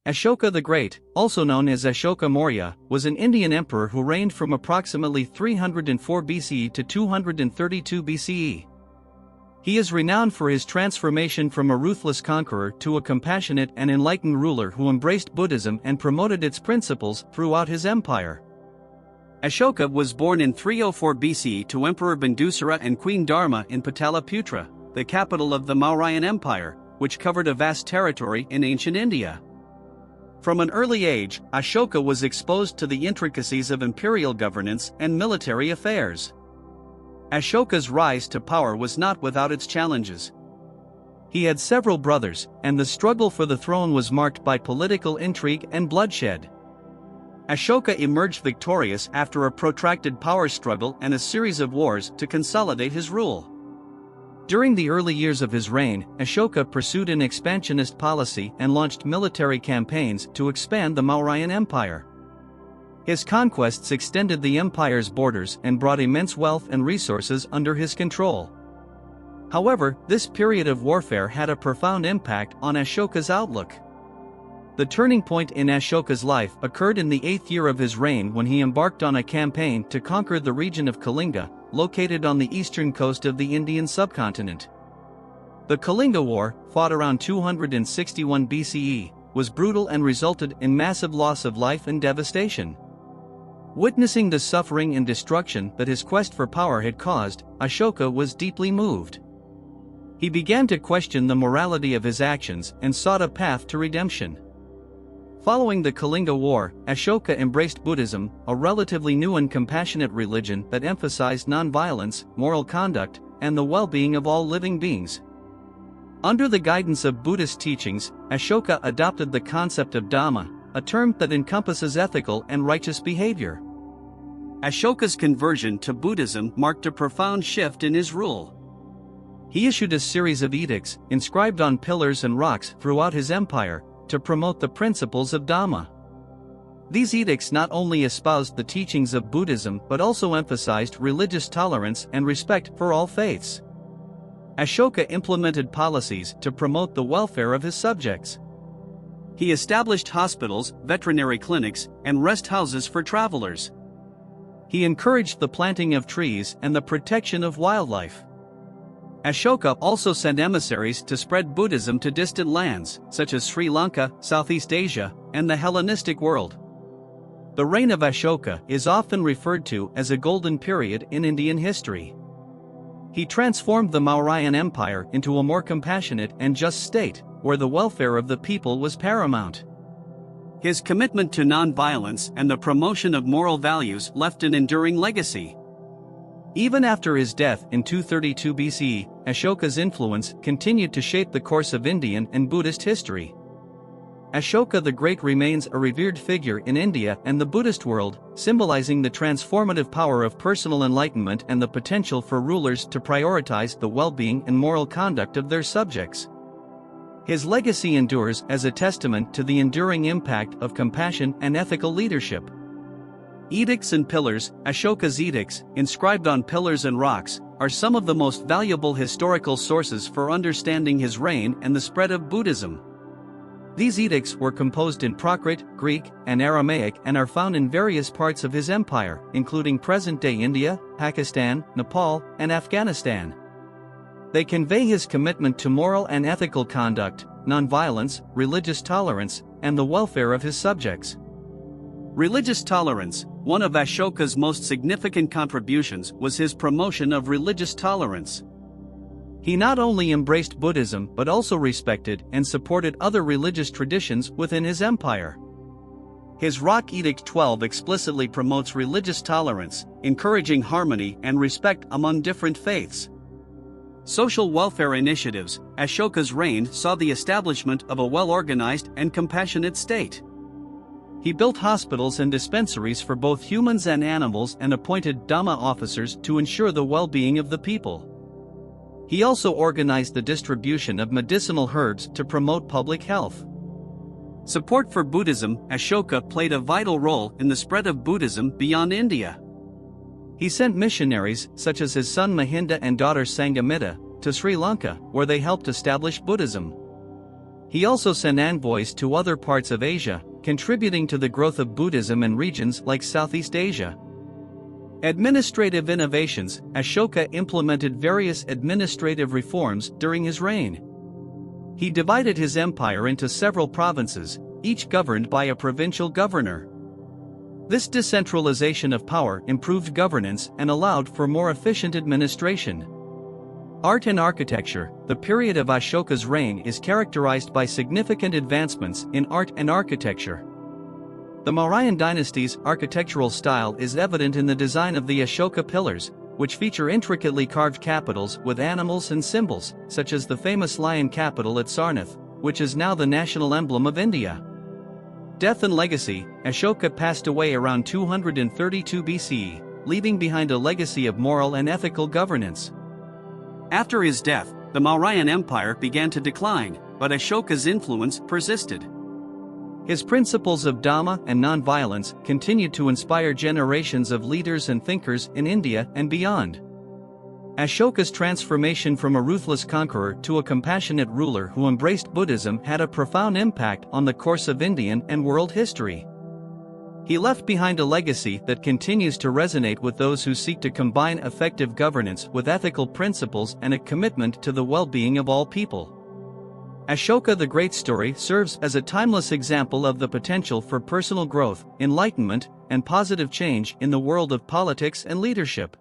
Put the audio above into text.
Ashoka the Great, also known as Ashoka Maurya, was an Indian emperor who reigned from approximately 304 BCE to 232 BCE. He is renowned for his transformation from a ruthless conqueror to a compassionate and enlightened ruler who embraced Buddhism and promoted its principles throughout his empire. Ashoka was born in 304 BCE to Emperor Bindusara and Queen Dharma in Pataliputra, the capital of the Mauryan Empire, which covered a vast territory in ancient India. From an early age, Ashoka was exposed to the intricacies of imperial governance and military affairs. Ashoka's rise to power was not without its challenges. He had several brothers, and the struggle for the throne was marked by political intrigue and bloodshed. Ashoka emerged victorious after a protracted power struggle and a series of wars to consolidate his rule. During the early years of his reign, Ashoka pursued an expansionist policy and launched military campaigns to expand the Mauryan Empire. His conquests extended the empire's borders and brought immense wealth and resources under his control. However, this period of warfare had a profound impact on Ashoka's outlook. The turning point in Ashoka's life occurred in the 8th year of his reign when he embarked on a campaign to conquer the region of Kalinga, located on the eastern coast of the Indian subcontinent. The Kalinga War, fought around 261 BCE, was brutal and resulted in massive loss of life and devastation. Witnessing the suffering and destruction that his quest for power had caused, Ashoka was deeply moved. He began to question the morality of his actions and sought a path to redemption. Following the Kalinga War, Ashoka embraced Buddhism, a relatively new and compassionate religion that emphasized nonviolence, moral conduct, and the well-being of all living beings. Under the guidance of Buddhist teachings, Ashoka adopted the concept of Dhamma, a term that encompasses ethical and righteous behavior. Ashoka's conversion to Buddhism marked a profound shift in his rule. He issued a series of edicts, inscribed on pillars and rocks throughout his empire, to promote the principles of Dhamma. These edicts not only espoused the teachings of Buddhism but also emphasized religious tolerance and respect for all faiths. Ashoka implemented policies to promote the welfare of his subjects. He established hospitals, veterinary clinics, and rest houses for travelers. He encouraged the planting of trees and the protection of wildlife. Ashoka also sent emissaries to spread Buddhism to distant lands, such as Sri Lanka, Southeast Asia, and the Hellenistic world. The reign of Ashoka is often referred to as a golden period in Indian history. He transformed the Mauryan Empire into a more compassionate and just state, where the welfare of the people was paramount. His commitment to nonviolence and the promotion of moral values left an enduring legacy. Even after his death in 232 BCE, Ashoka's influence continued to shape the course of Indian and Buddhist history. Ashoka the Great remains a revered figure in India and the Buddhist world, symbolizing the transformative power of personal enlightenment and the potential for rulers to prioritize the well-being and moral conduct of their subjects. His legacy endures as a testament to the enduring impact of compassion and ethical leadership. Edicts and pillars. Ashoka's edicts, inscribed on pillars and rocks, are some of the most valuable historical sources for understanding his reign and the spread of Buddhism. These edicts were composed in Prakrit, Greek, and Aramaic and are found in various parts of his empire, including present-day India, Pakistan, Nepal, and Afghanistan. They convey his commitment to moral and ethical conduct, nonviolence, religious tolerance, and the welfare of his subjects. Religious tolerance. One of Ashoka's most significant contributions was his promotion of religious tolerance. He not only embraced Buddhism but also respected and supported other religious traditions within his empire. His Rock Edict 12 explicitly promotes religious tolerance, encouraging harmony and respect among different faiths. Social welfare initiatives. Ashoka's reign saw the establishment of a well-organized and compassionate state. He built hospitals and dispensaries for both humans and animals and appointed Dhamma officers to ensure the well-being of the people. He also organized the distribution of medicinal herbs to promote public health. Support for Buddhism. Ashoka played a vital role in the spread of Buddhism beyond India. He sent missionaries, such as his son Mahinda and daughter Sanghamitta, to Sri Lanka, where they helped establish Buddhism. He also sent envoys to other parts of Asia, contributing to the growth of Buddhism in regions like Southeast Asia. Administrative innovations. Ashoka implemented various administrative reforms during his reign. He divided his empire into several provinces, each governed by a provincial governor. This decentralization of power improved governance and allowed for more efficient administration. Art and architecture. The period of Ashoka's reign is characterized by significant advancements in art and architecture. The Mauryan dynasty's architectural style is evident in the design of the Ashoka pillars, which feature intricately carved capitals with animals and symbols, such as the famous lion capital at Sarnath, which is now the national emblem of India. Death and legacy. Ashoka passed away around 232 BCE, leaving behind a legacy of moral and ethical governance. After his death, the Mauryan Empire began to decline, but Ashoka's influence persisted. His principles of Dhamma and non-violence continued to inspire generations of leaders and thinkers in India and beyond. Ashoka's transformation from a ruthless conqueror to a compassionate ruler who embraced Buddhism had a profound impact on the course of Indian and world history. He left behind a legacy that continues to resonate with those who seek to combine effective governance with ethical principles and a commitment to the well-being of all people. Ashoka the Great story serves as a timeless example of the potential for personal growth, enlightenment, and positive change in the world of politics and leadership.